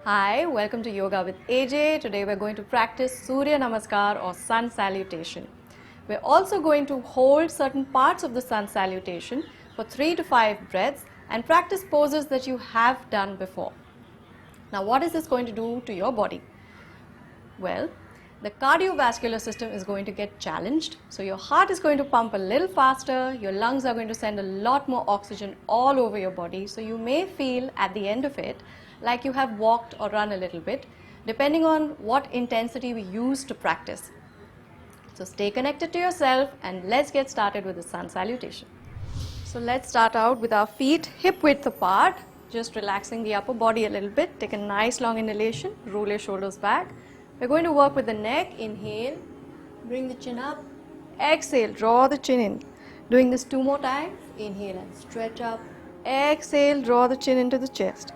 Hi, welcome to Yoga with AJ. Today we're going to practice Surya Namaskar or Sun Salutation. We're also going to hold certain parts of the Sun Salutation for 3 to 5 breaths and practice poses that you have done before. Now, what is this going to do to your body? Well, the cardiovascular system is going to get challenged. So your heart is going to pump a little faster, your lungs are going to send a lot more oxygen all over your body. So you may feel at the end of it like you have walked or run a little bit, depending on what intensity we use to practice. So stay connected to yourself and let's get started with the Sun Salutation. So let's start out with our feet hip width apart, just relaxing the upper body a little bit. Take a nice long inhalation, roll your shoulders back. We're going to work with the neck. Inhale, bring the chin up. Exhale, draw the chin in. Doing this 2 more times. Inhale and stretch up. Exhale, draw the chin into the chest.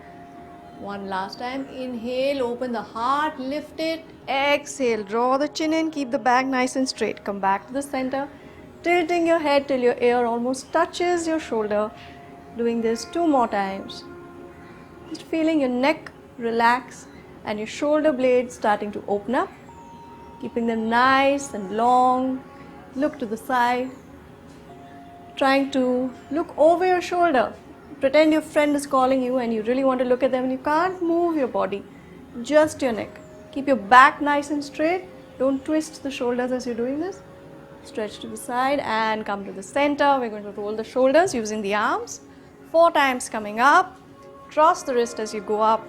One last time. Inhale, open the heart, lift it. Exhale, draw the chin in, keep the back nice and straight. Come back to the center, tilting your head till your ear almost touches your shoulder. Doing this 2 more times. Just feeling your neck relax and your shoulder blades starting to open up. Keeping them nice and long. Look to the side. Trying to look over your shoulder. Pretend your friend is calling you and you really want to look at them and you can't move your body, just your neck. Keep your back nice and straight. Don't twist the shoulders as you're doing this. Stretch to the side and come to the center. We're going to roll the shoulders using the arms. 4 times coming up. Cross the wrist as you go up.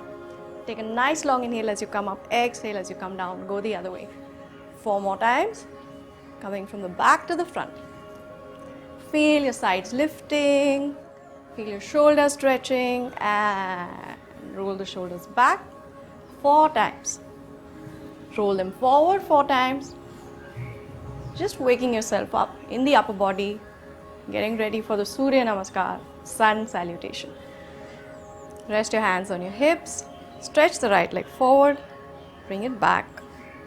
Take a nice long inhale as you come up. Exhale as you come down. Go the other way. 4 more times. Coming from the back to the front. Feel your sides lifting. Feel your shoulders stretching and roll the shoulders back 4 times. Roll them forward 4 times. Just waking yourself up in the upper body, getting ready for the Surya Namaskar, Sun Salutation. Rest your hands on your hips. Stretch the right leg forward. Bring it back.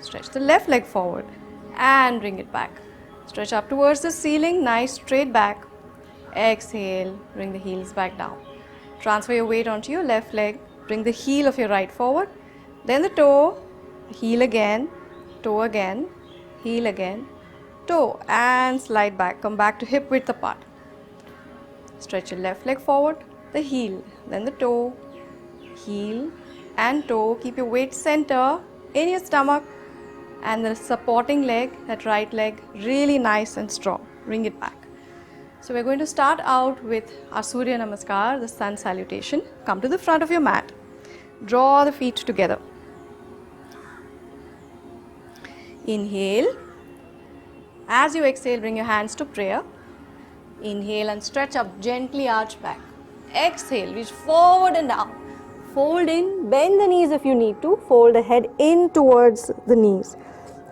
Stretch the left leg forward and bring it back. Stretch up towards the ceiling, nice straight back. Exhale, bring the heels back down. Transfer your weight onto your left leg. Bring the heel of your right forward. Then the toe, heel again, toe again, heel again, toe, and slide back. Come back to hip width apart. Stretch your left leg forward, the heel, then the toe, heel and toe. Keep your weight center in your stomach and the supporting leg, that right leg, really nice and strong. Bring it back. So we're going to start out with our Surya Namaskar, the Sun Salutation. Come to the front of your mat. Draw the feet together. Inhale. As you exhale, bring your hands to prayer. Inhale and stretch up, gently arch back. Exhale, reach forward and down. Fold in, bend the knees if you need to. Fold the head in towards the knees.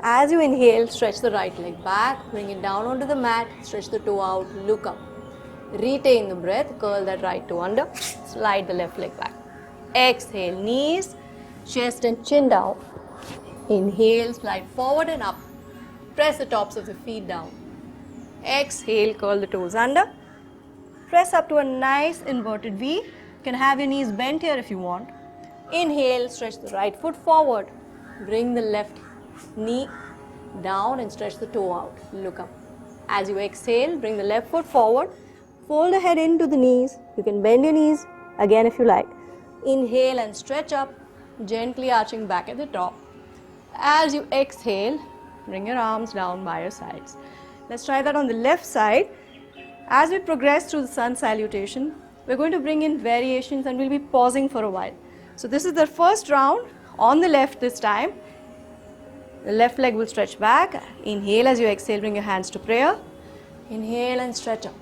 As you inhale, stretch the right leg back, bring it down onto the mat, stretch the toe out, look up. Retain the breath, curl that right toe under, slide the left leg back. Exhale, knees, chest and chin down. Inhale, slide forward and up. Press the tops of the feet down. Exhale, curl the toes under. Press up to a nice inverted V. You can have your knees bent here if you want. Inhale, stretch the right foot forward. Bring the left knee down and stretch the toe out. Look up. As you exhale, bring the left foot forward. Fold the head into the knees. You can bend your knees again if you like. Inhale and stretch up, gently arching back at the top. As you exhale, bring your arms down by your sides. Let's try that on the left side. As we progress through the Sun Salutation, we're going to bring in variations and we'll be pausing for a while. So this is the first round on the left this time. The left leg will stretch back. Inhale as you exhale, bring your hands to prayer. Inhale and stretch up.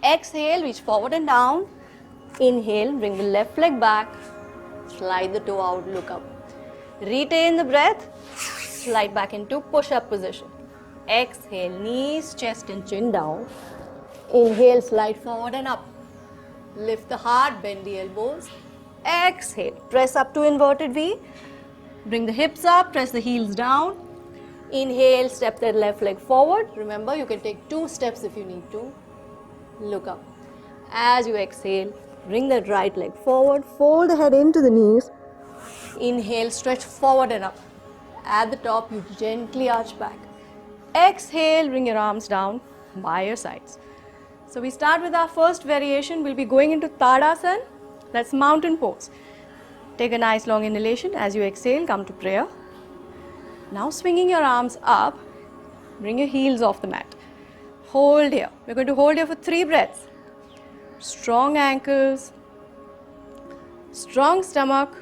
Exhale, reach forward and down. Inhale, bring the left leg back. Slide the toe out, look up. Retain the breath. Slide back into push-up position. Exhale, knees, chest and chin down. Inhale, slide forward and up. Lift the heart, bend the elbows. Exhale, press up to inverted V. Bring the hips up, press the heels down. Inhale, step that left leg forward. Remember, you can take 2 steps if you need to. Look up. As you exhale, bring that right leg forward. Fold the head into the knees. Inhale, stretch forward and up. At the top, you gently arch back. Exhale, bring your arms down by your sides. So we start with our first variation. We'll be going into Tadasana. That's mountain pose. Take a nice long inhalation. As you exhale, come to prayer. Now swinging your arms up, bring your heels off the mat. Hold here. We're going to hold here for 3 breaths. Strong ankles, strong stomach,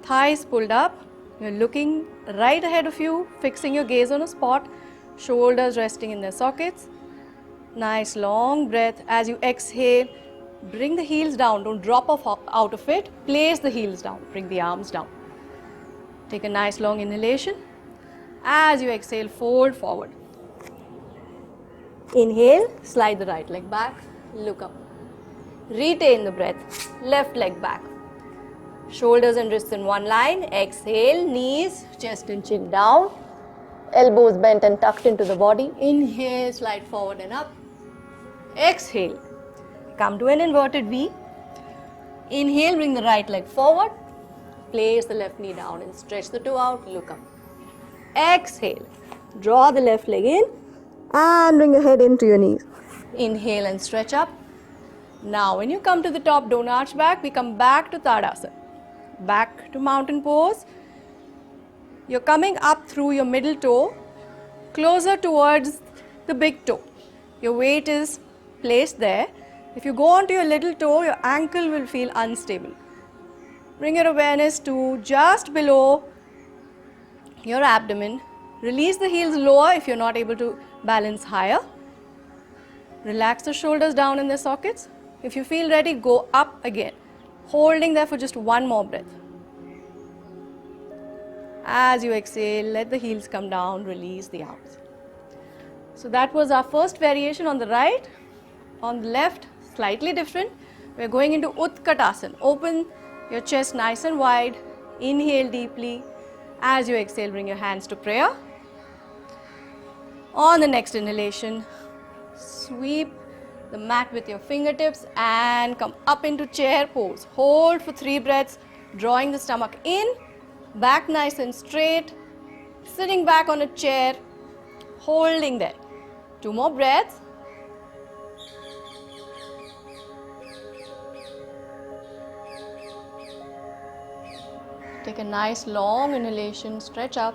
thighs pulled up. You're looking right ahead of you, fixing your gaze on a spot, shoulders resting in their sockets. Nice long breath. As you exhale, bring the heels down. Don't drop off out of it. Place the heels down. Bring the arms down. Take a nice long inhalation. As you exhale, fold forward. Inhale, slide the right leg back, look up. Retain the breath, left leg back. Shoulders and wrists in one line. Exhale, knees, chest and chin down. Elbows bent and tucked into the body. Inhale, slide forward and up. Exhale, come to an inverted V. Inhale, bring the right leg forward. Place the left knee down and stretch the toe out, look up. Exhale, draw the left leg in and bring your head into your knees. Inhale and stretch up. Now when you come to the top, don't arch back, we come back to Tadasana. Back to mountain pose. You're coming up through your middle toe, closer towards the big toe. Your weight is placed there. If you go onto your little toe, your ankle will feel unstable. Bring your awareness to just below your abdomen. Release the heels lower if you're not able to balance higher. Relax the shoulders down in their sockets. If you feel ready, go up again, holding there for just 1 more breath. As you exhale, let the heels come down, release the arms. So that was our first variation on the right. On the left, slightly different. We're going into Utkatasana. Open your chest nice and wide. Inhale deeply. As you exhale, bring your hands to prayer. On the next inhalation, sweep the mat with your fingertips and come up into chair pose. Hold for 3 breaths, drawing the stomach in, back nice and straight, sitting back on a chair, holding there. 2 more breaths. Take a nice long inhalation, stretch up.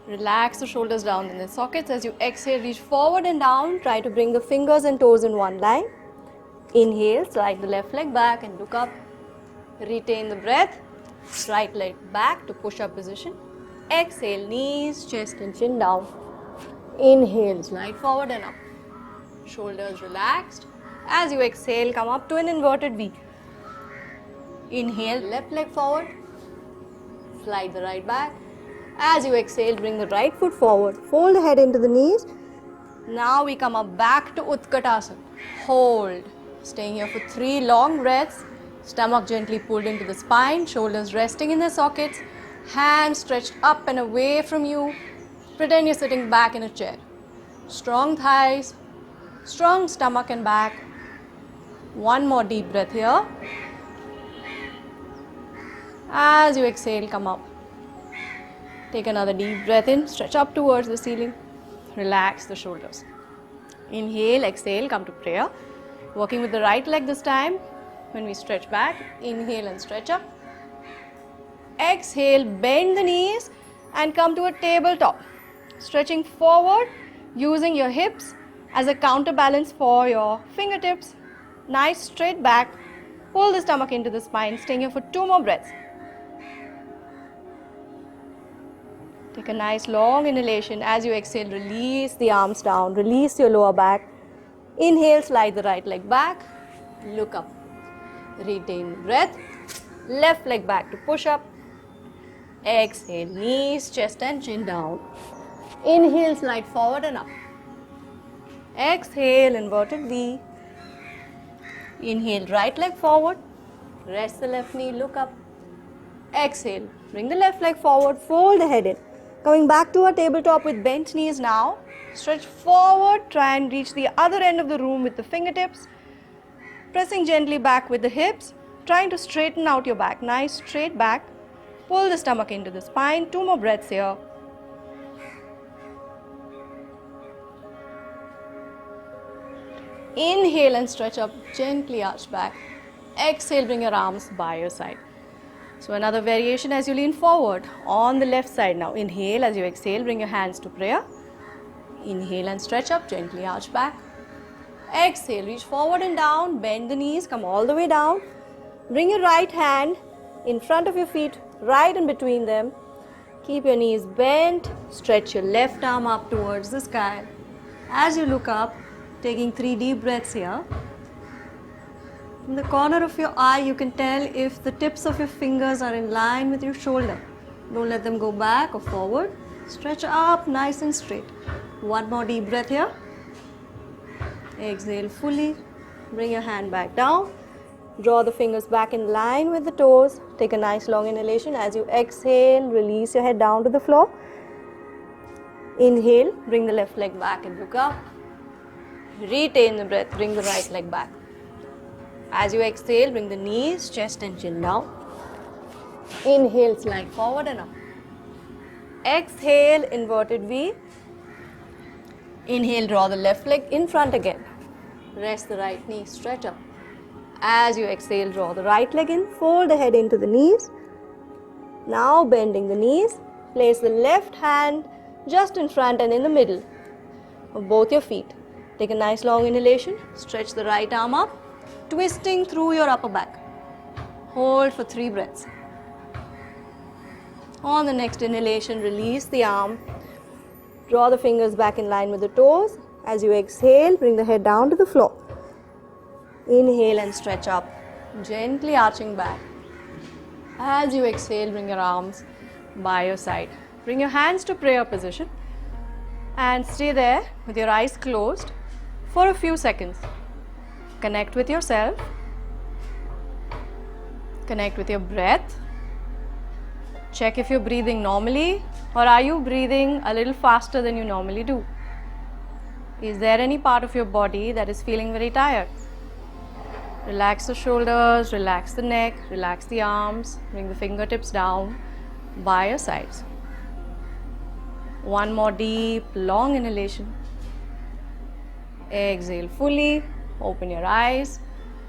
Relax the shoulders down in the sockets. As you exhale, reach forward and down. Try to bring the fingers and toes in one line. Inhale, slide the left leg back and look up. Retain the breath. Right leg back to push-up position. Exhale, knees, chest and chin down. Inhale, slide forward and up. Shoulders relaxed. As you exhale, come up to an inverted V. Inhale, left leg forward. Slide the right back. As you exhale, bring the right foot forward. Fold the head into the knees. Now we come up back to Utkatasana. Hold. Staying here for 3 long breaths. Stomach gently pulled into the spine. Shoulders resting in their sockets. Hands stretched up and away from you. Pretend you're sitting back in a chair. Strong thighs. Strong stomach and back. 1 more deep breath here. As you exhale, come up. Take another deep breath in, stretch up towards the ceiling. Relax the shoulders. Inhale, exhale, come to prayer. Working with the right leg this time. When we stretch back, inhale and stretch up. Exhale, bend the knees and come to a tabletop. Stretching forward, using your hips as a counterbalance for your fingertips. Nice straight back. Pull the stomach into the spine, staying here for 2 more breaths. Take a nice long inhalation. As you exhale, release the arms down, release your lower back. Inhale, slide the right leg back, look up. Retain the breath. Left leg back to push up. Exhale, knees, chest and chin down. Inhale, slide forward and up. Exhale, inverted V. Inhale, right leg forward. Rest the left knee, look up. Exhale, bring the left leg forward, fold the head in. Coming back to our tabletop with bent knees now. Stretch forward, try and reach the other end of the room with the fingertips. Pressing gently back with the hips, trying to straighten out your back. Nice straight back. Pull the stomach into the spine. 2 more breaths here. Inhale and stretch up, gently arch back. Exhale, bring your arms by your side. So another variation as you lean forward on the left side now. Inhale, as you exhale, bring your hands to prayer. Inhale and stretch up, gently arch back. Exhale, reach forward and down, bend the knees, come all the way down. Bring your right hand in front of your feet, right in between them. Keep your knees bent, stretch your left arm up towards the sky. As you look up, taking 3 deep breaths here. From the corner of your eye, you can tell if the tips of your fingers are in line with your shoulder. Don't let them go back or forward. Stretch up nice and straight. 1 more deep breath here. Exhale fully. Bring your hand back down. Draw the fingers back in line with the toes. Take a nice long inhalation. As you exhale, release your head down to the floor. Inhale, bring the left leg back and look up. Retain the breath, bring the right leg back. As you exhale, bring the knees, chest and chin down. Inhale, slide forward and up. Exhale, inverted V. Inhale, draw the left leg in front again. Rest the right knee, stretch up. As you exhale, draw the right leg in, fold the head into the knees. Now bending the knees, place the left hand just in front and in the middle of both your feet. Take a nice long inhalation, stretch the right arm up, twisting through your upper back. Hold for 3 breaths. On the next inhalation, release the arm. Draw the fingers back in line with the toes. As you exhale, bring the head down to the floor. Inhale and stretch up, gently arching back. As you exhale, bring your arms by your side. Bring your hands to prayer position and stay there with your eyes closed for a few seconds. Connect with yourself. Connect with your breath. Check if you're breathing normally or are you breathing a little faster than you normally do. Is there any part of your body that is feeling very tired? Relax the shoulders, relax the neck, relax the arms, bring the fingertips down by your sides. 1 more deep, long inhalation. Exhale fully, open your eyes.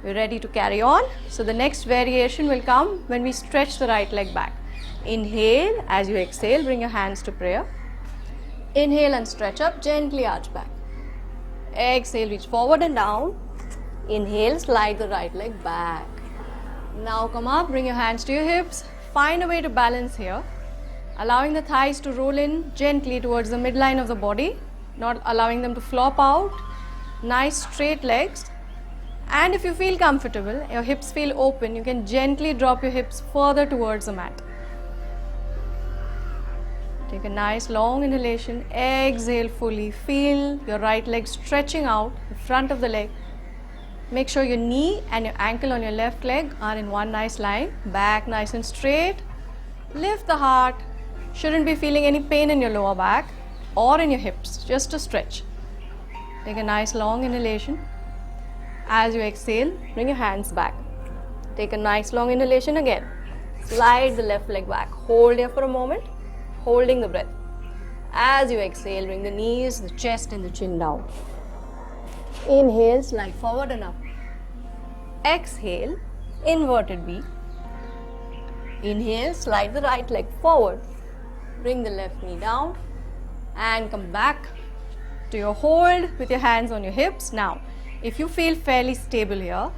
We're ready to carry on. So the next variation will come when we stretch the right leg back. Inhale, as you exhale, bring your hands to prayer. Inhale and stretch up, gently arch back. Exhale, reach forward and down. Inhale, slide the right leg back. Now come up, bring your hands to your hips. Find a way to balance here, allowing the thighs to roll in gently towards the midline of the body, not allowing them to flop out. Nice straight legs. And if you feel comfortable, your hips feel open, you can gently drop your hips further towards the mat. Take a nice long inhalation. Exhale fully. Feel your right leg stretching out, the front of the leg. Make sure your knee and your ankle on your left leg are in one nice line. Back nice and straight. Lift the heart. Shouldn't be feeling any pain in your lower back or in your hips, just a stretch. Take a nice long inhalation. As you exhale, bring your hands back. Take a nice long inhalation again. Slide the left leg back. Hold here for a moment, holding the breath. As you exhale, bring the knees, the chest and the chin down. Inhale, slide forward and up. Exhale, inverted V. Inhale, slide the right leg forward. Bring the left knee down and come back to your hold with your hands on your hips. Now, if you feel fairly stable here,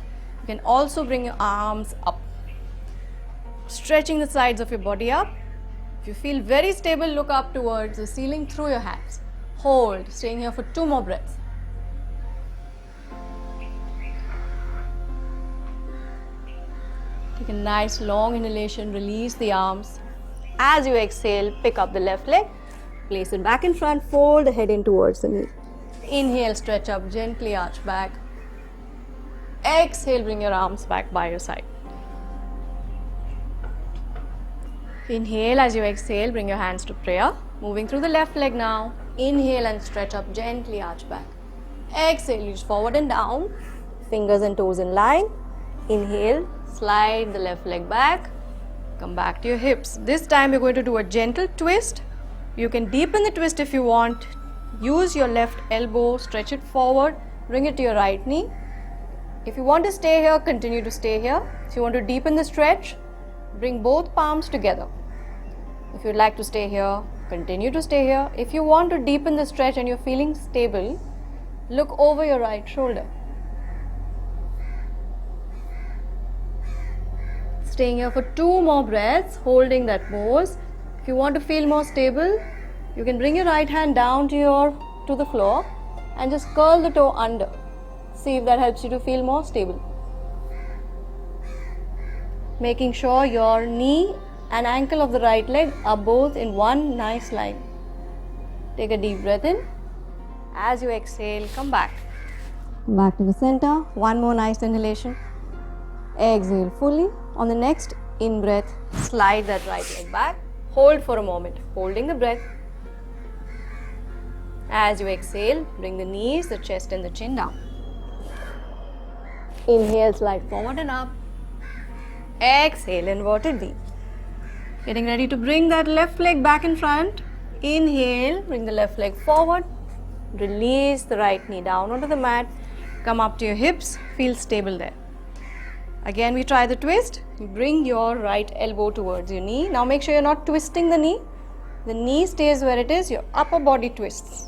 you can also bring your arms up, stretching the sides of your body up. If you feel very stable, look up towards the ceiling through your hands. Hold, staying here for 2 more breaths. Take a nice long inhalation, release the arms. As you exhale, pick up the left leg, place it back in front, fold the head in towards the knee. Inhale, stretch up, gently arch back. Exhale, bring your arms back by your side. Inhale, as you exhale, bring your hands to prayer. Moving through the left leg now. Inhale and stretch up, gently arch back. Exhale, reach forward and down. Fingers and toes in line. Inhale, slide the left leg back. Come back to your hips. This time we're going to do a gentle twist. You can deepen the twist if you want. Use your left elbow, stretch it forward, bring it to your right knee. If you want to stay here, continue to stay here. If you want to deepen the stretch, bring both palms together. If you'd like to stay here, continue to stay here. If you want to deepen the stretch and you're feeling stable, look over your right shoulder. Staying here for 2 more breaths, holding that pose. If you want to feel more stable, you can bring your right hand down to the floor and just curl the toe under. See if that helps you to feel more stable. Making sure your knee and ankle of the right leg are both in one nice line. Take a deep breath in. As you exhale, come back. Back to the center. One more nice inhalation. Exhale fully. On the next in breath, slide that right leg back. Hold for a moment, holding the breath. As you exhale, bring the knees, the chest and the chin down. Inhale, slide forward and up. Exhale, inverted V. Getting ready to bring that left leg back in front. Inhale, bring the left leg forward. Release the right knee down onto the mat. Come up to your hips, feel stable there. Again, we try the twist. You bring your right elbow towards your knee. Now make sure you're not twisting the knee. The knee stays where it is, your upper body twists.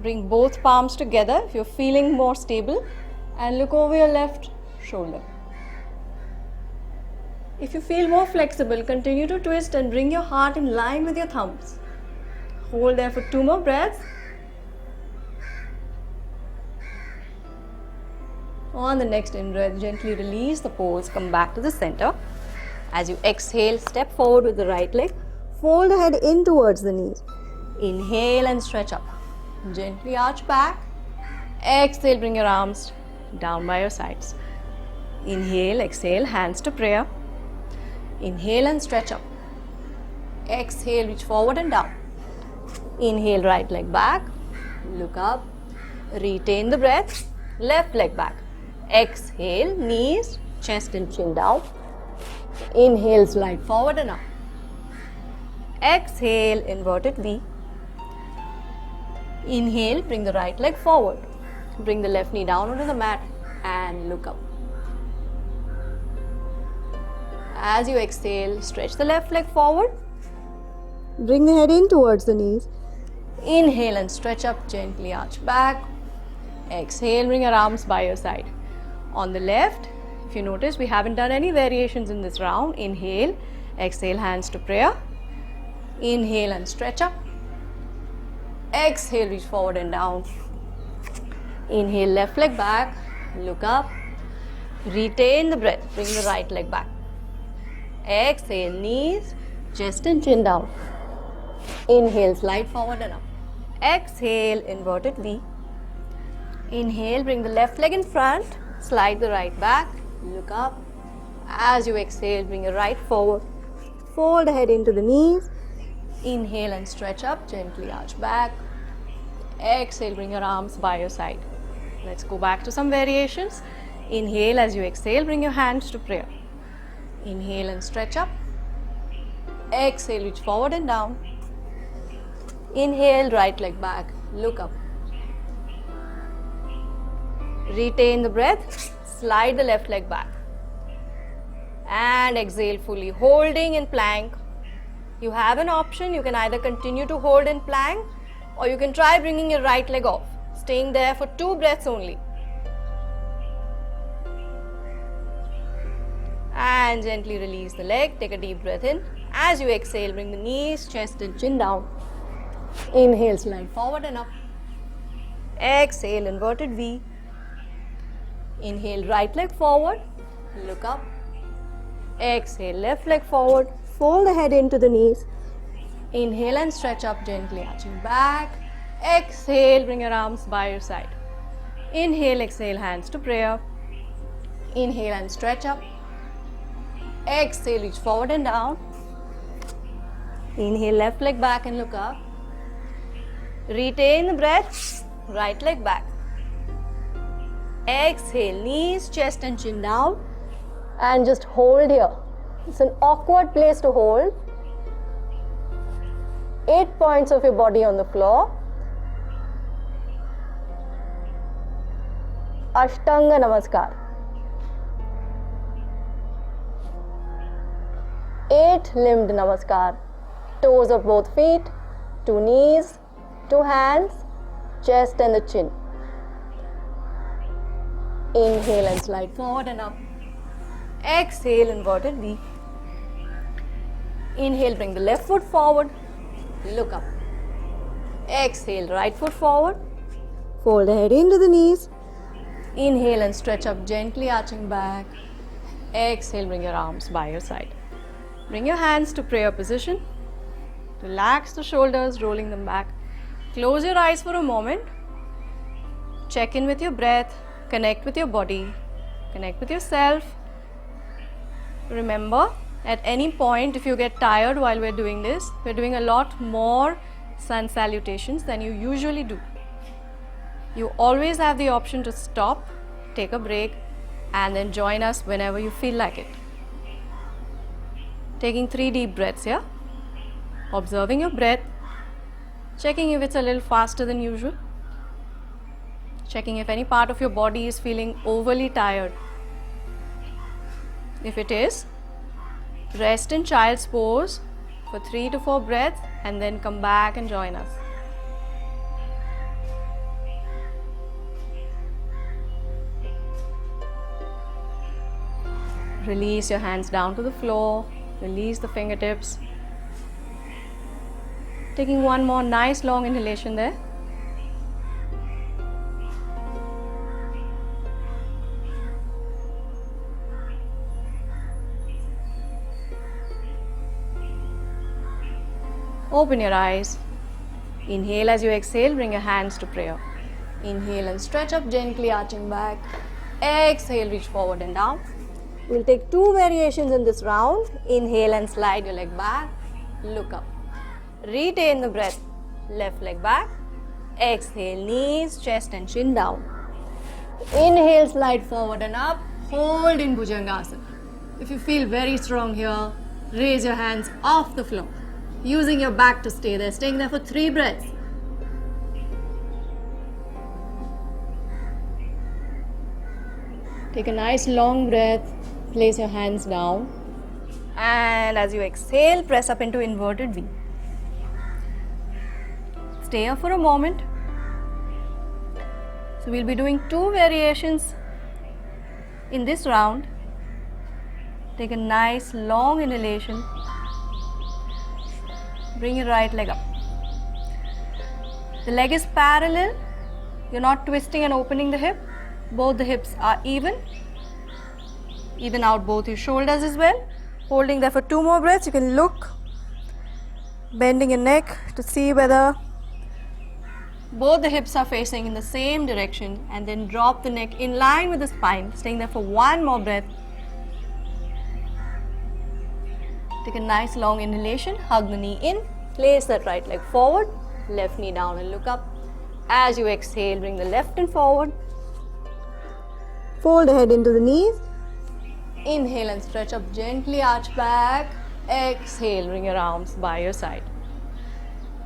Bring both palms together if you're feeling more stable and look over your left shoulder. If you feel more flexible, continue to twist and bring your heart in line with your thumbs. Hold there for 2 more breaths. On the next in-breath, gently release the pose, come back to the center. As you exhale, step forward with the right leg. Fold the head in towards the knees. Inhale and stretch up. Gently arch back. Exhale, bring your arms down by your sides. Inhale, exhale, hands to prayer. Inhale and stretch up. Exhale, reach forward and down. Inhale, right leg back. Look up. Retain the breath. Left leg back. Exhale, knees, chest and chin down. Inhale, slide forward and up. Exhale, inverted V. Inhale, bring the right leg forward. Bring the left knee down onto the mat and look up. As you exhale, stretch the left leg forward. Bring the head in towards the knees. Inhale and stretch up, gently arch back. Exhale, bring your arms by your side. On the left, if you notice, we haven't done any variations in this round. Inhale, exhale, hands to prayer. Inhale and stretch up. Exhale, reach forward and down. Inhale, left leg back. Look up. Retain the breath. Bring the right leg back. Exhale, knees, chest and chin down. Inhale, slide forward and up. Exhale, inverted V. Inhale, bring the left leg in front. Slide the right back. Look up. As you exhale, bring your right forward. Fold the head into the knees. Inhale and stretch up. Gently arch back. Exhale, bring your arms by your side. Let's go back to some variations. Inhale, as you exhale, bring your hands to prayer. Inhale and stretch up. Exhale, reach forward and down. Inhale, right leg back. Look up. Retain the breath. Slide the left leg back. And exhale fully, holding in plank. You have an option. You can either continue to hold in plank or you can try bringing your right leg off. Staying there for 2 breaths only. And gently release the leg. Take a deep breath in. As you exhale, bring the knees, chest and chin down. Inhale, slide forward and up. Exhale, inverted V. Inhale, right leg forward. Look up. Exhale, left leg forward. Fold the head into the knees. Inhale and stretch up, gently arching back. Exhale, bring your arms by your side. Inhale, exhale, hands to prayer. Inhale and stretch up. Exhale, reach forward and down. Inhale, left leg back and look up. Retain the breath, right leg back. Exhale, knees, chest and chin down, and just hold here. It's an awkward place to hold. 8 points of your body on the floor. Ashtanga Namaskar. 8 limbed Namaskar. Toes of both feet, 2 knees, 2 hands, chest and the chin. Inhale and slide forward and up. Exhale, inverted V. Inhale, bring the left foot forward, look up. Exhale, right foot forward, fold the head into the knees. Inhale and stretch up, gently arching back. Exhale, bring your arms by your side. Bring your hands to prayer position. Relax the shoulders, rolling them back. Close your eyes for a moment. Check in with your breath. Connect with your body. Connect with yourself. Remember, at any point, if you get tired while we're doing this, we're doing a lot more sun salutations than you usually do. You always have the option to stop, take a break, and then join us whenever you feel like it. Taking 3 deep breaths here. Observing your breath. Checking if it's a little faster than usual. Checking if any part of your body is feeling overly tired. If it is, rest in child's pose for 3 to 4 breaths and then come back and join us. Release your hands down to the floor. Release the fingertips. Taking one more nice long inhalation there. Open your eyes. Inhale as you exhale, bring your hands to prayer. Inhale and stretch up, gently arching back. Exhale, reach forward and down. We'll take 2 variations in this round. Inhale and slide your leg back. Look up. Retain the breath. Left leg back. Exhale, knees, chest and chin down. Inhale, slide forward and up. Hold in Bhujangasana. If you feel very strong here, raise your hands off the floor. Using your back to stay there. Staying there for 3 breaths. Take a nice long breath. Place your hands down. And as you exhale, press up into inverted V. Stay here for a moment. So we'll be doing 2 variations in this round. Take a nice long inhalation. Bring your right leg up. The leg is parallel. You're not twisting and opening the hip. Both the hips are even. Even out both your shoulders as well. Holding there for 2 more breaths. You can look, bending your neck to see whether both the hips are facing in the same direction, and then drop the neck in line with the spine. Staying there for 1 more breath. Take a nice long inhalation. Hug the knee in. Place that right leg forward. Left knee down and look up. As you exhale, bring the left and forward. Fold the head into the knees. Inhale and stretch up, gently arch back. Exhale, bring your arms by your side.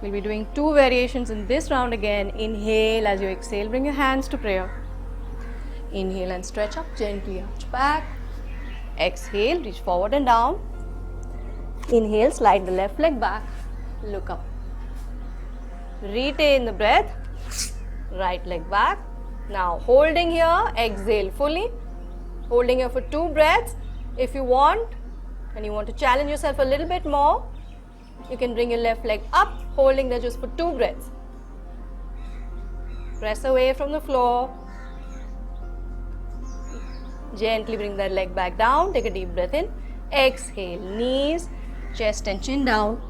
We'll be doing 2 variations in this round again. Inhale as you exhale, bring your hands to prayer. Inhale and stretch up, gently arch back. Exhale, reach forward and down. Inhale, slide the left leg back. Look up. Retain the breath. Right leg back. Now holding here, exhale fully. Holding here for 2 breaths. If you want, and you want to challenge yourself a little bit more, you can bring your left leg up, holding there just for 2 breaths. Press away from the floor. Gently bring that leg back down. Take a deep breath in. Exhale, knees, chest and chin down.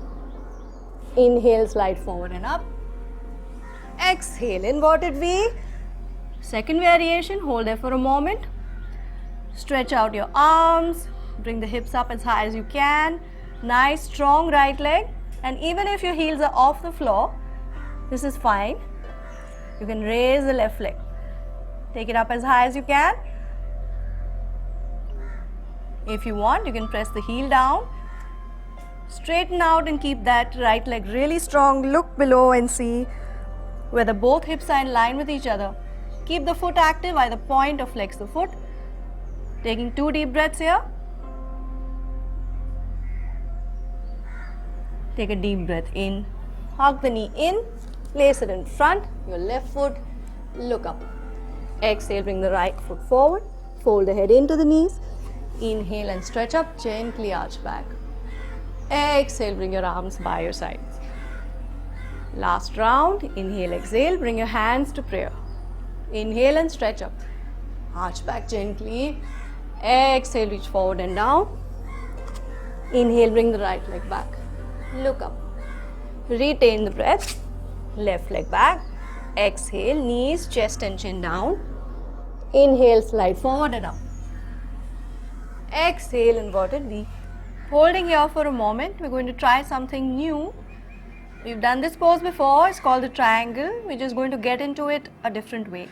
Inhale, slide forward and up. Exhale, inverted V. Second variation, hold there for a moment. Stretch out your arms. Bring the hips up as high as you can. Nice strong right leg. And even if your heels are off the floor, This is fine. You can raise the left leg. Take it up as high as you can. If you want, you can press the heel down. Straighten out and keep that right leg really strong. Look below and see whether both hips are in line with each other. Keep the foot active, either point or flex the foot. Taking 2 deep breaths here. Take a deep breath in. Hug the knee in. Place it in front. Your left foot. Look up. Exhale, bring the right foot forward. Fold the head into the knees. Inhale and stretch up. Gently arch back. Exhale, bring your arms by your sides. Last round. Inhale, exhale. Bring your hands to prayer. Inhale and stretch up. Arch back gently. Exhale, reach forward and down. Inhale, bring the right leg back. Look up. Retain the breath. Left leg back. Exhale, knees, chest and chin down. Inhale, slide forward and up. Exhale, inverted V. Holding here for a moment, we're going to try something new. We've done this pose before, it's called the triangle. We're just going to get into it a different way.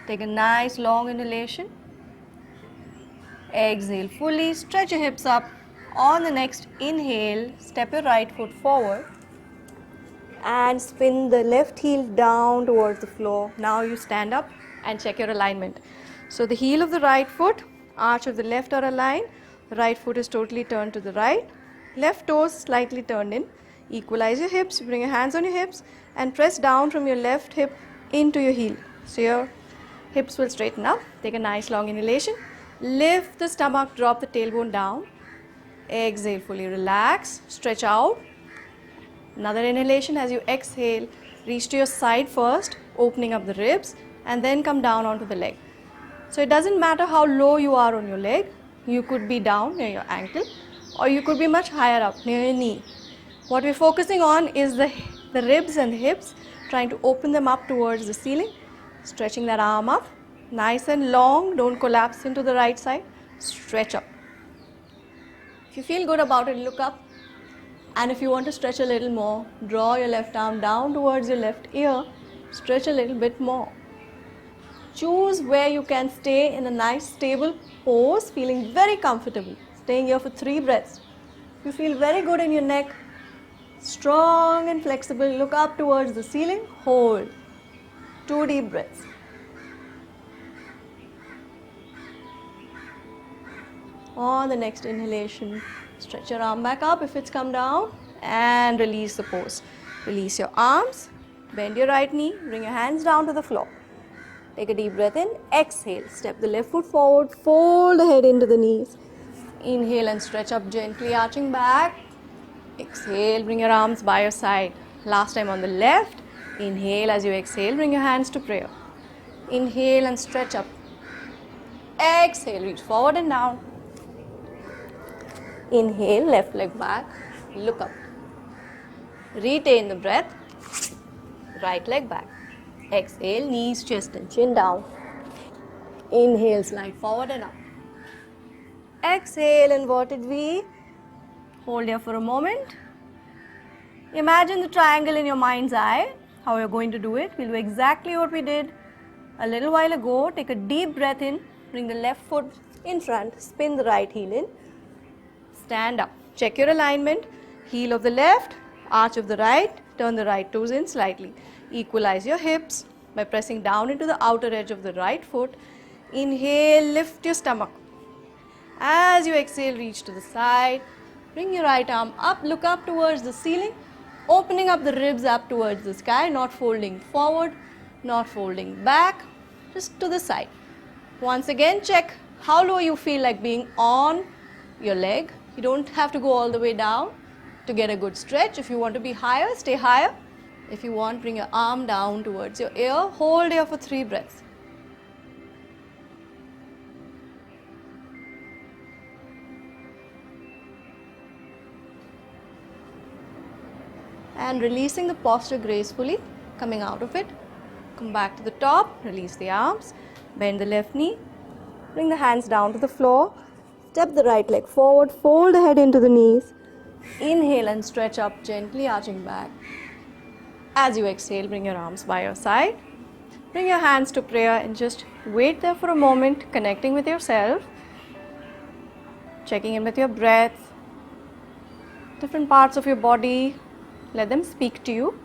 Take a nice long inhalation. Exhale fully, stretch your hips up. On the next inhale, step your right foot forward and spin the left heel down towards the floor. Now you stand up and check your alignment. So the heel of the right foot, arch of the left are aligned. The right foot is totally turned to the right. Left toes slightly turned in. Equalize your hips, bring your hands on your hips and press down from your left hip into your heel. So your hips will straighten up. Take a nice long inhalation. Lift the stomach, drop the tailbone down. Exhale, fully relax, stretch out. Another inhalation as you exhale, reach to your side first, opening up the ribs and then come down onto the leg. So it doesn't matter how low you are on your leg. You could be down near your ankle or you could be much higher up near your knee. What we're focusing on is the ribs and the hips, trying to open them up towards the ceiling, stretching that arm up, nice and long, don't collapse into the right side, stretch up. If you feel good about it, look up. And if you want to stretch a little more, draw your left arm down towards your left ear, stretch a little bit more. Choose where you can stay in a nice stable pose, feeling very comfortable. Staying here for 3 breaths. You feel very good in your neck, strong and flexible. Look up towards the ceiling, hold. 2 deep breaths. On the next inhalation, stretch your arm back up if it's come down and release the pose. Release your arms, bend your right knee, bring your hands down to the floor. Take a deep breath in, exhale, step the left foot forward, fold the head into the knees. Inhale and stretch up gently, arching back. Exhale, bring your arms by your side. Last time on the left, inhale as you exhale, bring your hands to prayer. Inhale and stretch up. Exhale, reach forward and down. Inhale, left leg back, look up. Retain the breath, right leg back. Exhale, knees, chest and chin down. Inhale, slide forward and up. Exhale, inverted V. Hold here for a moment. Imagine the triangle in your mind's eye. How you're going to do it. We'll do exactly what we did a little while ago. Take a deep breath in. Bring the left foot in front. Spin the right heel in. Stand up. Check your alignment. Heel of the left, arch of the right. Turn the right toes in slightly. Equalize your hips by pressing down into the outer edge of the right foot. Inhale, lift your stomach. As you exhale, reach to the side. Bring your right arm up, look up towards the ceiling. Opening up the ribs up towards the sky, not folding forward, not folding back, just to the side. Once again, check how low you feel like being on your leg. You don't have to go all the way down to get a good stretch. If you want to be higher, stay higher. If you want, bring your arm down towards your ear. Hold here for 3 breaths. And releasing the posture gracefully, coming out of it. Come back to the top, release the arms, bend the left knee, bring the hands down to the floor, step the right leg forward, fold the head into the knees. Inhale and stretch up gently, arching back. As you exhale, bring your arms by your side. Bring your hands to prayer and just wait there for a moment, connecting with yourself, checking in with your breath, different parts of your body. Let them speak to you.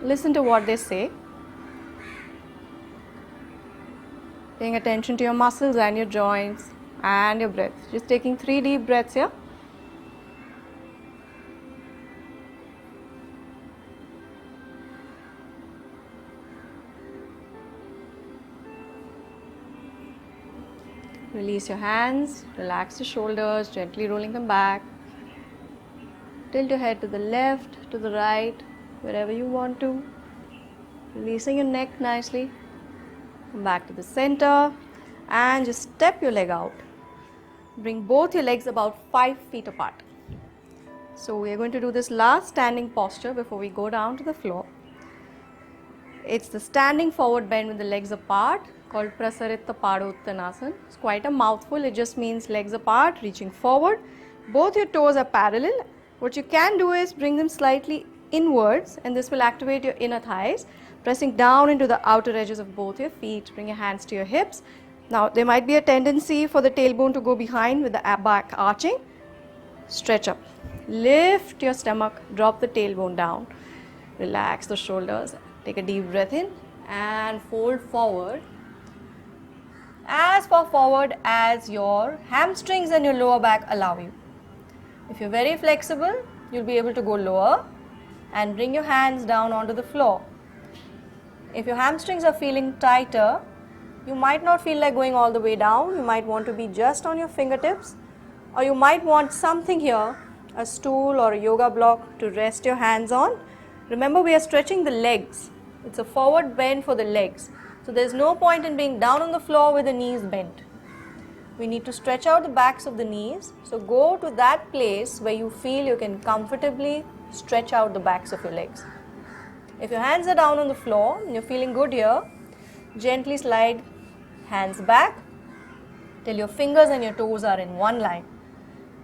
Listen to what they say. Paying attention to your muscles and your joints and your breath. Just taking 3 deep breaths here. Release your hands, relax the shoulders, gently rolling them back. Tilt your head to the left, to the right, wherever you want to. Releasing your neck nicely. Come back to the center and just step your leg out. Bring both your legs about 5 feet apart. So we are going to do this last standing posture before we go down to the floor. It's the standing forward bend with the legs apart, called Prasarita Padottanasana. It's quite a mouthful. It just means legs apart, reaching forward. Both your toes are parallel. What you can do is bring them slightly inwards, and this will activate your inner thighs, pressing down into the outer edges of both your feet. Bring your hands to your hips. Now there might be a tendency for the tailbone to go behind with the back arching. Stretch up. Lift your stomach, drop the tailbone down. Relax the shoulders. Take a deep breath in and fold forward. As far forward as your hamstrings and your lower back allow you. If you're very flexible, you'll be able to go lower and bring your hands down onto the floor. If your hamstrings are feeling tighter, you might not feel like going all the way down. You might want to be just on your fingertips, or you might want something here, a stool or a yoga block to rest your hands on. Remember, we are stretching the legs. It's a forward bend for the legs. So there's no point in being down on the floor with the knees bent. We need to stretch out the backs of the knees. So go to that place where you feel you can comfortably stretch out the backs of your legs. If your hands are down on the floor and you're feeling good here, gently slide hands back till your fingers and your toes are in one line.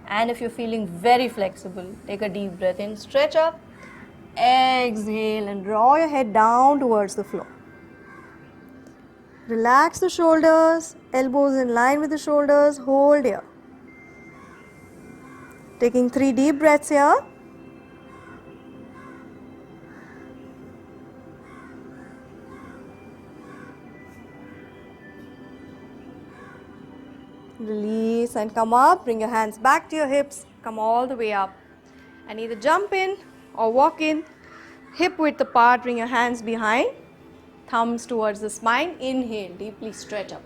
And if you're feeling very flexible, take a deep breath in, stretch up, exhale and draw your head down towards the floor. Relax the shoulders, elbows in line with the shoulders, hold here. Taking 3 deep breaths here. Release and come up, bring your hands back to your hips, come all the way up and either jump in or walk in, hip width apart, bring your hands behind, thumbs towards the spine, inhale, deeply stretch up.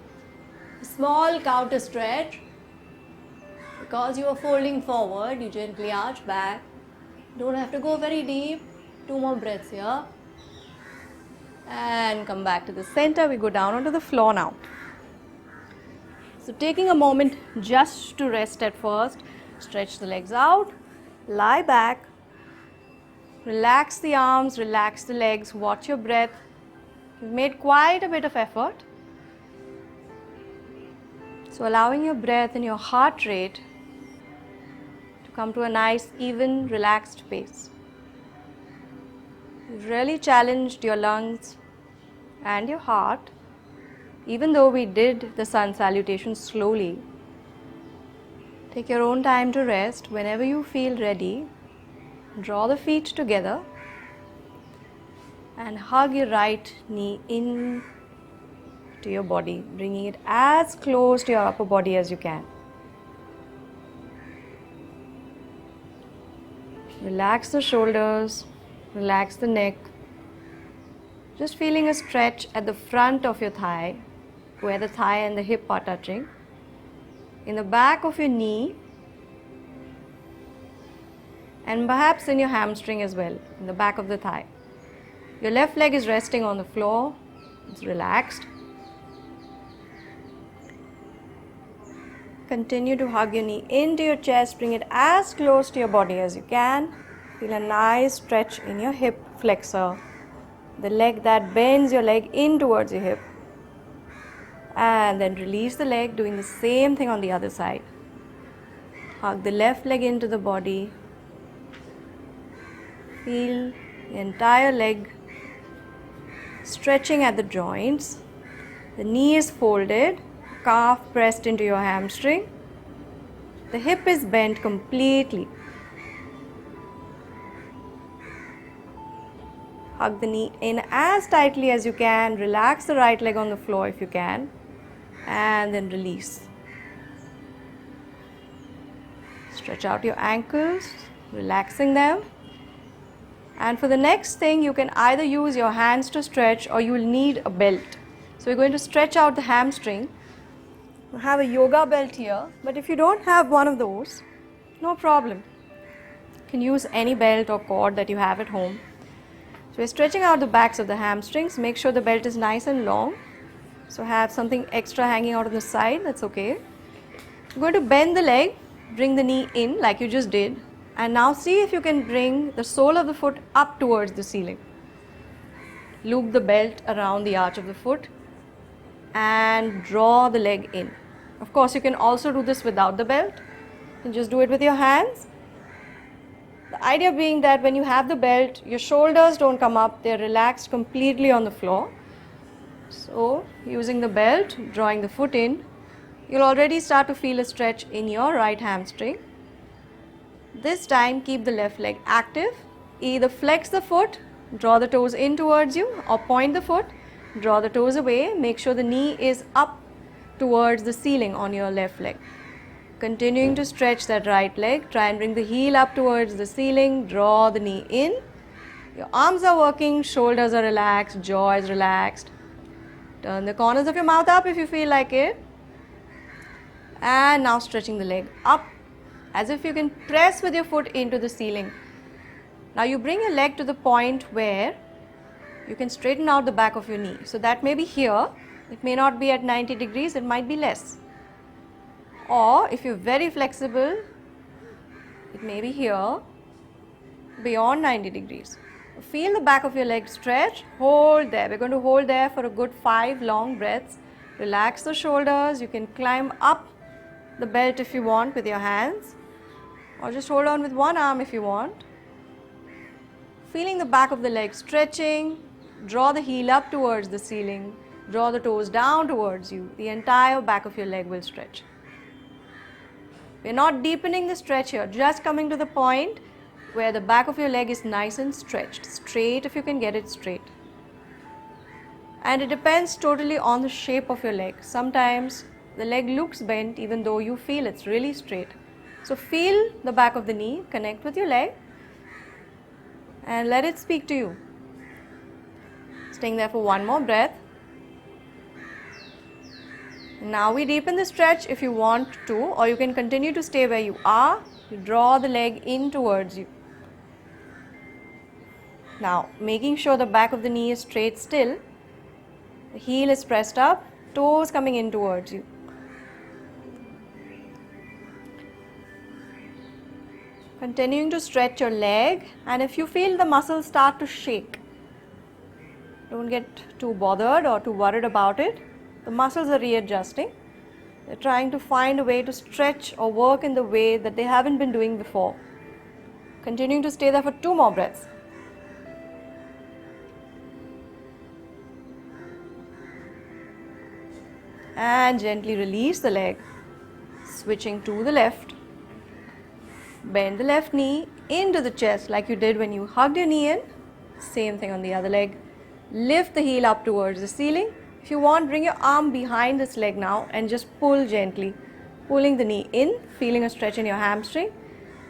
A small counter stretch. Because you are folding forward, you gently arch back. Don't have to go very deep. 2 more breaths here. And come back to the center. We go down onto the floor now. So taking a moment just to rest at first. Stretch the legs out. Lie back. Relax the arms, relax the legs. Watch your breath. You've made quite a bit of effort. So allowing your breath and your heart rate to come to a nice, even, relaxed pace. You've really challenged your lungs and your heart, even though we did the sun salutation slowly. Take your own time to rest. Whenever you feel ready, draw the feet together and hug your right knee in to your body, bringing it as close to your upper body as you can. Relax the shoulders, relax the neck. Just feeling a stretch at the front of your thigh, where the thigh and the hip are touching. In the back of your knee, and perhaps in your hamstring as well, in the back of the thigh. Your left leg is resting on the floor, it's relaxed. Continue to hug your knee into your chest, bring it as close to your body as you can. Feel a nice stretch in your hip flexor, the leg that bends your leg in towards your hip. And then release the leg, doing the same thing on the other side. Hug the left leg into the body. Feel The entire leg stretching at the joints. The knee is folded, calf pressed into your hamstring. The hip is bent completely. Hug the knee in as tightly as you can. Relax the right leg on the floor if you can. And then release. Stretch out your ankles, relaxing them. And for the next thing, you can either use your hands to stretch or you will need a belt. So we're going to stretch out the hamstring. I have a yoga belt here, but if you don't have one of those, no problem. You can use any belt or cord that you have at home. So we're stretching out the backs of the hamstrings. Make sure the belt is nice and long. So have something extra hanging out on the side, that's okay. You're going to bend the leg, bring the knee in like you just did. And now see if you can bring the sole of the foot up towards the ceiling. Loop the belt around the arch of the foot and draw the leg in. Of course, you can also do this without the belt. You can just do it with your hands. The idea being that when you have the belt, your shoulders don't come up, they're relaxed completely on the floor. So, using the belt, drawing the foot in, you'll already start to feel a stretch in your right hamstring. This time, keep the left leg active. Either flex the foot, draw the toes in towards you, or point the foot, draw the toes away. Make sure the knee is up towards the ceiling on your left leg. Continuing to stretch that right leg, try and bring the heel up towards the ceiling, draw the knee in. Your arms are working, shoulders are relaxed, jaw is relaxed. Turn the corners of your mouth up if you feel like it. And now stretching the leg up as if you can press with your foot into the ceiling. Now you bring your leg to the point where you can straighten out the back of your knee. So that may be here, it may not be at 90 degrees, it might be less. Or if you're very flexible, it may be here, beyond 90 degrees. Feel the back of your leg stretch, hold there. We're going to hold there for a good 5 long breaths. Relax the shoulders, you can climb up the belt if you want with your hands, or just hold on with one arm if you want. Feeling the back of the leg stretching, draw the heel up towards the ceiling, draw the toes down towards you. The entire back of your leg will stretch. We're not deepening the stretch here, just coming to the point where the back of your leg is nice and stretched, straight if you can get it straight. And it depends totally on the shape of your leg. Sometimes the leg looks bent even though you feel it's really straight. So feel the back of the knee, connect with your leg and let it speak to you. Staying there for one more breath. Now we deepen the stretch if you want to, or you can continue to stay where you are. You draw the leg in towards you. Now making sure the back of the knee is straight still. The heel is pressed up, toes coming in towards you. Continuing to stretch your leg, and if you feel the muscles start to shake, don't get too bothered or too worried about it. The muscles are readjusting. They're trying to find a way to stretch or work in the way that they haven't been doing before. Continuing to stay there for 2 more breaths. And gently release the leg, switching to the left. Bend the left knee into the chest like you did when you hugged your knee in. Same thing on the other leg. Lift the heel up towards the ceiling. If you want, bring your arm behind this leg now and just pull gently. Pulling the knee in, feeling a stretch in your hamstring.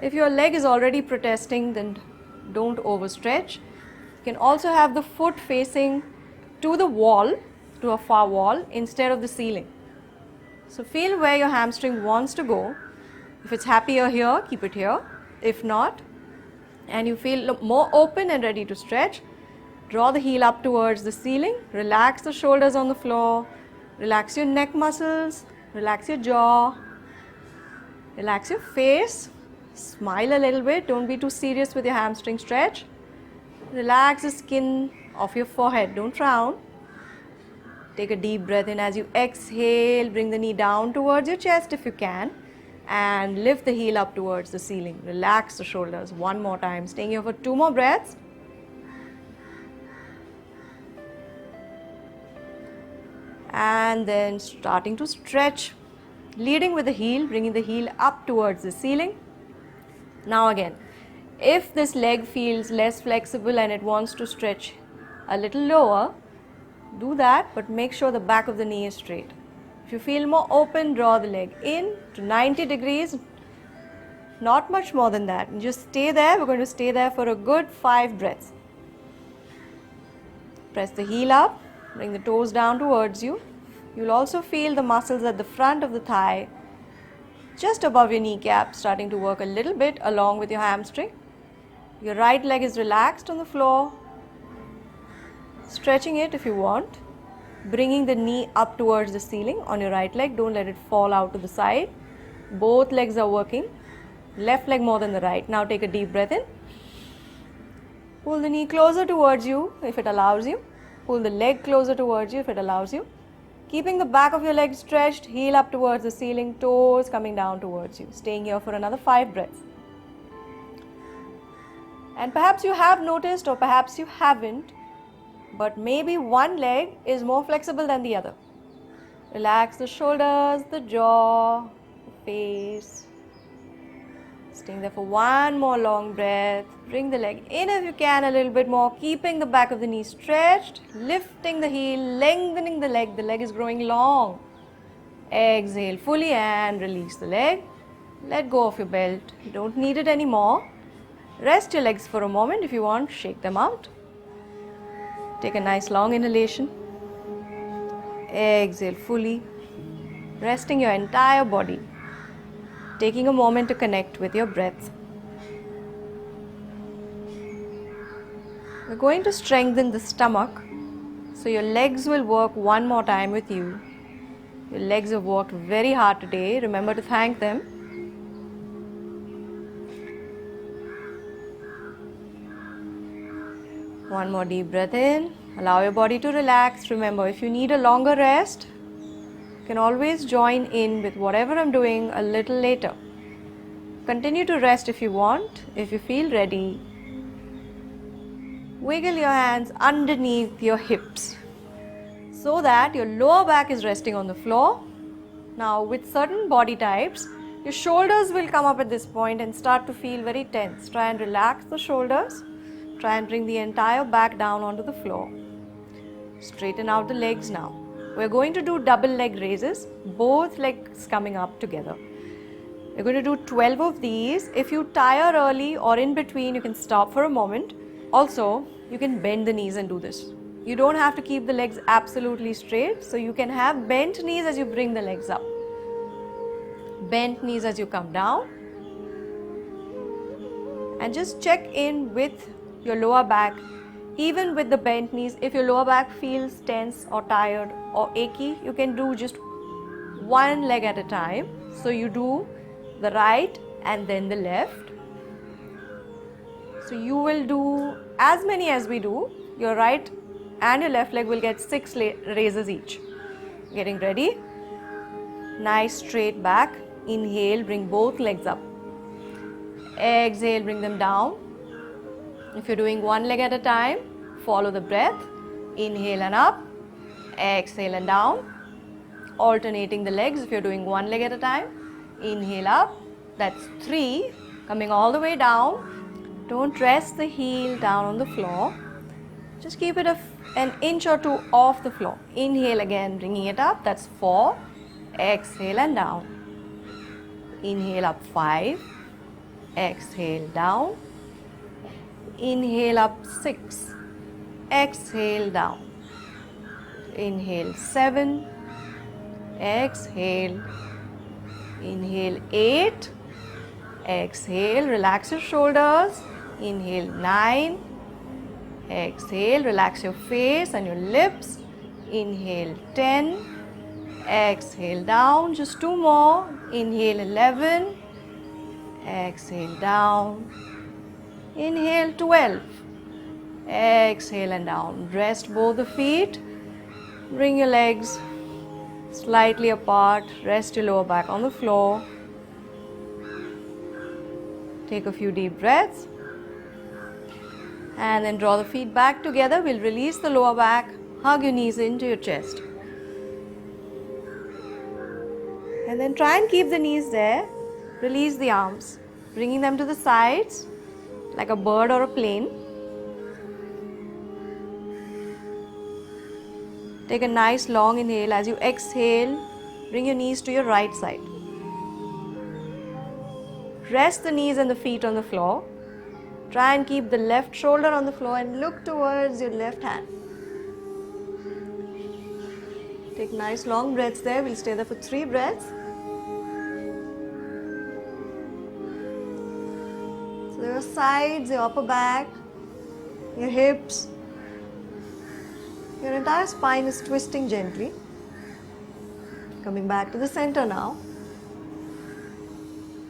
If your leg is already protesting, then don't overstretch. You can also have the foot facing to the wall, to a far wall, instead of the ceiling. So feel where your hamstring wants to go. If it's happier here, keep it here. If not, and you feel more open and ready to stretch, draw the heel up towards the ceiling. Relax the shoulders on the floor. Relax your neck muscles. Relax your jaw. Relax your face. Smile a little bit. Don't be too serious with your hamstring stretch. Relax the skin of your forehead. Don't frown. Take a deep breath in as you exhale. Bring the knee down towards your chest if you can. And lift the heel up towards the ceiling. Relax the shoulders. One more time. Staying here for 2 more breaths. and then starting to stretch, leading with the heel, bringing the heel up towards the ceiling. Now again, if this leg feels less flexible and it wants to stretch a little lower, do that, but make sure the back of the knee is straight. If you feel more open, draw the leg in to 90 degrees, not much more than that. And just stay there. We're going to stay there for a good 5 breaths. Press the heel up, bring the toes down towards you. You'll also feel the muscles at the front of the thigh, just above your kneecap, starting to work a little bit along with your hamstring. Your right leg is relaxed on the floor, stretching it if you want, bringing the knee up towards the ceiling on your right leg. Don't let it fall out to the side. Both legs are working, left leg more than the right. Now take a deep breath in. Pull the knee closer towards you if it allows you. Pull the leg closer towards you if it allows you. Keeping the back of your leg stretched, heel up towards the ceiling, toes coming down towards you. Staying here for another 5 breaths. And perhaps you have noticed, or perhaps you haven't, but maybe one leg is more flexible than the other. Relax the shoulders, the jaw, the face. Staying there for one more long breath. Bring the leg in if you can a little bit more, keeping the back of the knee stretched, lifting the heel, lengthening the leg. The leg is growing long. Exhale fully and release the leg. Let go of your belt. You don't need it anymore. Rest your legs for a moment. If you want, shake them out. Take a nice long inhalation. Exhale fully, resting your entire body. Taking a moment to connect with your breath. We're going to strengthen the stomach, so your legs will work one more time with you. Your legs have worked very hard today. Remember to thank them. One more deep breath in. Allow your body to relax. Remember, if you need a longer rest, you can always join in with whatever I'm doing a little later. Continue to rest if you want. If you feel ready, wiggle your hands underneath your hips so that your lower back is resting on the floor. Now, with certain body types, your shoulders will come up at this point and start to feel very tense. Try and relax the shoulders. Try and bring the entire back down onto the floor. Straighten out the legs now. We're going to do double leg raises, both legs coming up together. We're going to do 12 of these. If you tire early or in between, you can stop for a moment. Also, you can bend the knees and do this. You don't have to keep the legs absolutely straight, so you can have bent knees as you bring the legs up. Bent knees as you come down. And just check in with your lower back. Even with the bent knees, if your lower back feels tense or tired or achy, you can do just one leg at a time. So you do the right and then the left. So you will do as many as we do. Your right and your left leg will get 6 raises each. Getting ready? Nice straight back. Inhale, bring both legs up. Exhale, bring them down. If you're doing one leg at a time, follow the breath. Inhale and up. Exhale and down. Alternating the legs if you're doing one leg at a time. Inhale up. That's 3. Coming all the way down. Don't rest the heel down on the floor. Just keep it an inch or 2 off the floor. Inhale again, bringing it up. That's 4. Exhale and down. Inhale up 5. Exhale down. Inhale up 6. Exhale down. Inhale 7. Exhale. Inhale 8. Exhale. Relax your shoulders. Inhale 9. Exhale. Relax your face and your lips. Inhale 10. Exhale down. Just 2 more. Inhale 11. Exhale down. Inhale 12. Exhale and down. Rest both the feet. Bring your legs slightly apart. Rest your lower back on the floor. Take a few deep breaths. And then draw the feet back together. We'll release the lower back. Hug your knees into your chest. And then try and keep the knees there. Release the arms, bringing them to the sides like a bird or a plane. Take a nice long inhale. As you exhale, bring your knees to your right side. Rest the knees and the feet on the floor. Try and keep the left shoulder on the floor and look towards your left hand. Take nice long breaths there. We'll stay there for 3 breaths. So your sides, your upper back, your hips, your entire spine is twisting gently. Coming back to the center now.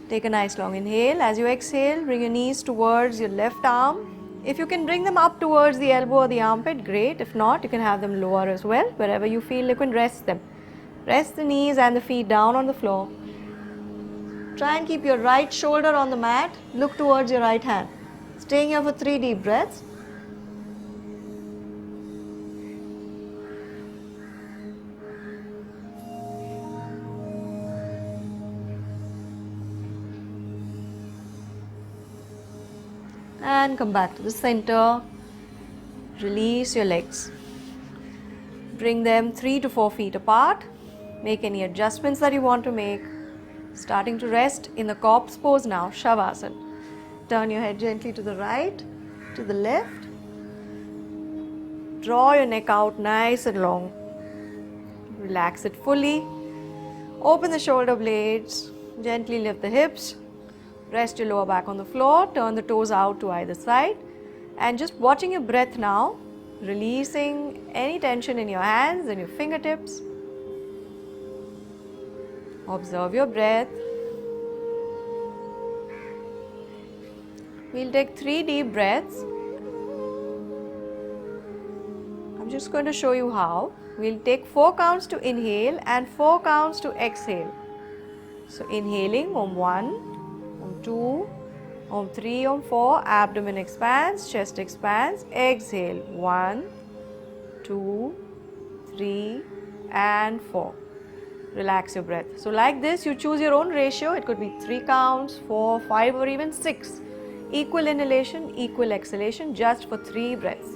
Take a nice long inhale. As you exhale, bring your knees towards your left arm. If you can bring them up towards the elbow or the armpit, great. If not, you can have them lower as well. Wherever you feel, you can rest them. Rest the knees and the feet down on the floor. Try and keep your right shoulder on the mat. Look towards your right hand. Staying here for 3 deep breaths. And come back to the center. Release your legs. Bring them 3 to 4 feet apart. Make any adjustments that you want to make. Starting to rest in the corpse pose now, Shavasana. Turn your head gently to the right, to the left. Draw your neck out nice and long. Relax it fully. Open the shoulder blades. Gently lift the hips. Rest your lower back on the floor. Turn the toes out to either side. And just watching your breath now. Releasing any tension in your hands and your fingertips. Observe your breath. We'll take 3 deep breaths. I'm just going to show you how. We'll take 4 counts to inhale and 4 counts to exhale. So inhaling Om 1, Om 2, Om 3, Om 4, abdomen expands, chest expands. Exhale 1, 2, 3 and 4. Relax your breath. So like this, you choose your own ratio. It could be 3 counts, 4, 5 or even 6. Equal inhalation, equal exhalation just for 3 breaths.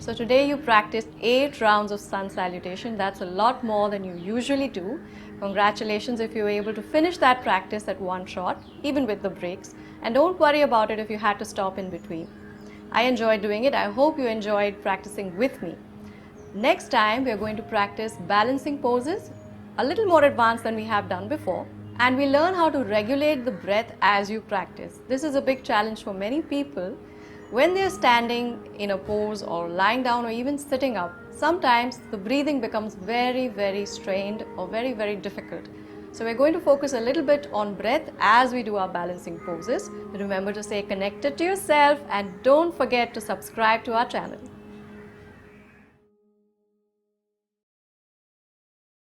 So today you practiced 8 rounds of sun salutation. That's a lot more than you usually do. Congratulations if you were able to finish that practice at one shot, even with the breaks. And don't worry about it if you had to stop in between. I enjoyed doing it. I hope you enjoyed practicing with me. Next time we are going to practice balancing poses, a little more advanced than we have done before. And we learn how to regulate the breath as you practice. This is a big challenge for many people. When they are standing in a pose or lying down or even sitting up, sometimes the breathing becomes very strained or very difficult. So we're going to focus a little bit on breath as we do our balancing poses. Remember to stay connected to yourself and don't forget to subscribe to our channel.